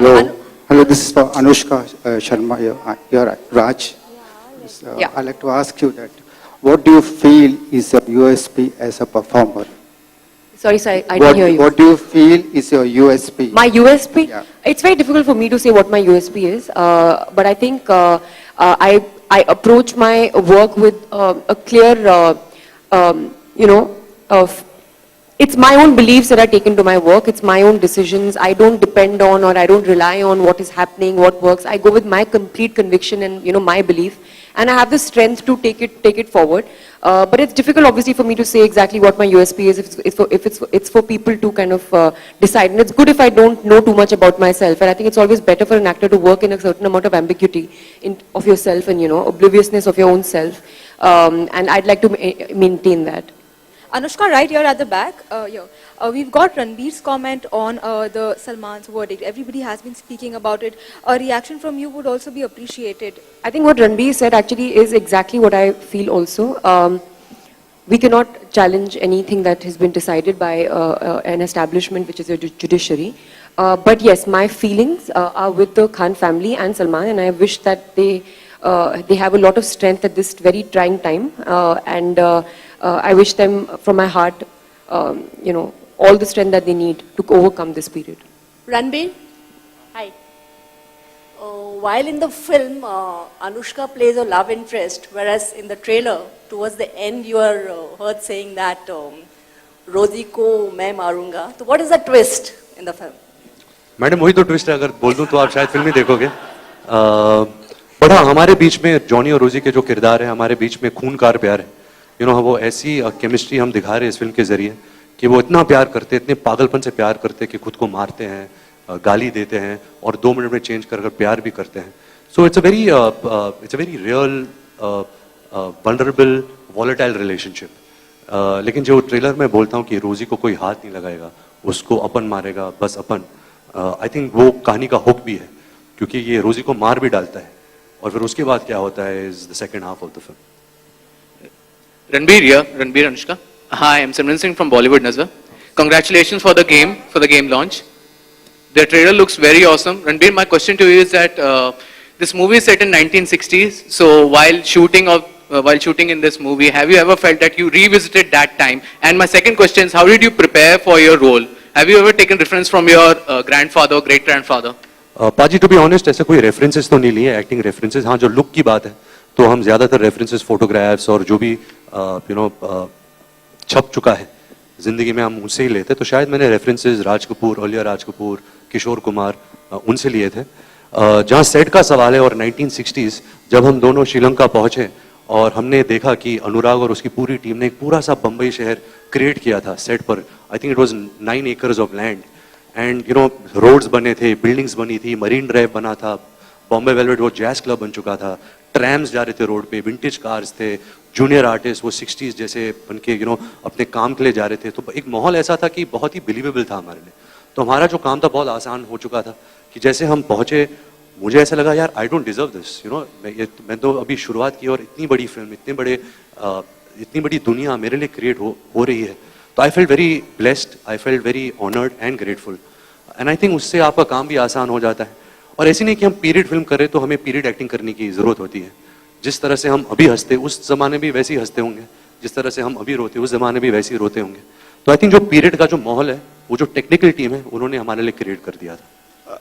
Hello. Hello, this is for Anushka Sharma. You're Raj. Yeah. I'd like to ask you that, what do you feel is your USP as a performer? Sorry, I didn't hear you. What do you feel is your USP? My USP? Yeah. It's very difficult for me to say what my USP is, but I think I approach my work with a clear, it's my own beliefs that are taken to my work. It's my own decisions. I don't depend on or I don't rely on what is happening, what works. I go with my complete conviction and my belief, and I have the strength to take it forward. But it's difficult, obviously, for me to say exactly what my USP is. If it's for people to kind of decide, and it's good if I don't know too much about myself. And I think it's always better for an actor to work in a certain amount of ambiguity of yourself and obliviousness of your own self. And I'd like to maintain that. Anushka, right here at the back, we've got Ranbir's comment on the Salman's verdict. Everybody has been speaking about it. A reaction from you would also be appreciated. I think what Ranbir said actually is exactly what I feel also. We cannot challenge anything that has been decided by an establishment which is a judiciary. But yes, my feelings are with the Khan family and Salman, and I wish that they have a lot of strength at this very trying time. I wish them from my heart, all the strength that they need to overcome this period. Ranbir? Hi. While in the film, Anushka plays a love interest, whereas in the trailer, towards the end, you are heard saying that Rosie ko main marunga. So what is the twist in the film? Madam वही तो twist है, अगर बोल दूं तो आप शायद film ही देखोगे। बट हाँ, हमारे बीच में जॉनी और रोजी के जो किरदार है, हमारे बीच में खूनकार प्यार है। वो ऐसी केमिस्ट्री हम दिखा रहे हैं इस फिल्म के जरिए कि वो इतना प्यार करते, इतने पागलपन से प्यार करते कि खुद को मारते हैं, गाली देते हैं और 2 मिनट में चेंज कर प्यार भी करते हैं। So it's a very real vulnerable volatile relationship. लेकिन जो ट्रेलर में बोलता हूँ कि रोजी को कोई हाथ नहीं लगाएगा, उसको अपन मारेगा, बस अपन, आई थिंक वो कहानी का हुक भी है, क्योंकि ये रोजी को मार भी डालता है और फिर उसके बाद क्या होता है is the second half of the film. Ranbir here, Ranbir Anushka. Hi, I'm Simran Singh from Bollywood Nazar. Congratulations for the game launch. The trailer looks very awesome. Ranbir, my question to you is that this movie is set in 1960s. So while shooting in this movie, have you ever felt that you revisited that time? And my second question is, how did you prepare for your role? Have you ever taken reference from your grandfather or great grandfather? पाजी, to be honest, ऐसे कोई references तो नहीं लिए, acting references. हाँ, जो look की बात है तो हम ज्यादातर रेफरेंसेस फोटोग्राफ्स और जो भी छप चुका है जिंदगी में हम उनसे ही लेते। तो शायद मैंने रेफरेंसेस राज कपूर, ओलिया राज कपूर, किशोर कुमार, उनसे लिए थे। जहाँ सेट का सवाल है और 1960s जब हम दोनों श्रीलंका पहुंचे और हमने देखा कि अनुराग और उसकी पूरी टीम ने एक पूरा सा बम्बई शहर क्रिएट किया था सेट पर। I think it was 9 acres of land and roads बने थे, बिल्डिंग्स बनी थी, मरीन ड्राइव बना था, बॉम्बे वेलवेट वो जैज क्लब बन चुका था, ट्रैम्स जा रहे थे रोड पे, विंटेज कार्स थे, जूनियर आर्टिस्ट वो 60s जैसे बन के अपने काम के लिए जा रहे थे। तो एक माहौल ऐसा था कि बहुत ही बिलीवेबल था हमारे लिए। तो हमारा जो काम था बहुत आसान हो चुका था कि जैसे हम पहुंचे, मुझे ऐसा लगा यार आई डोंट डिजर्व दिस, मैं तो अभी शुरुआत की और इतनी बड़ी फिल्म, इतनी बड़ी दुनिया मेरे लिए क्रिएट हो रही है। तो I felt very blessed, I felt very honoured and grateful, and I think उससे आपका काम भी आसान हो जाता है। और ऐसे नहीं कि हम पीरियड फिल्म कर रहे तो हमें पीरियड एक्टिंग करने की जरूरत होती है। जिस तरह से हम अभी हंसते उस जमाने भी वैसे ही हंसते होंगे, जिस तरह से हम अभी रोते उस जमाने भी वैसे ही रोते होंगे। तो आई थिंक जो पीरियड का जो माहौल है, वो जो टेक्निकल टीम है उन्होंने हमारे लिए क्रिएट कर दिया था।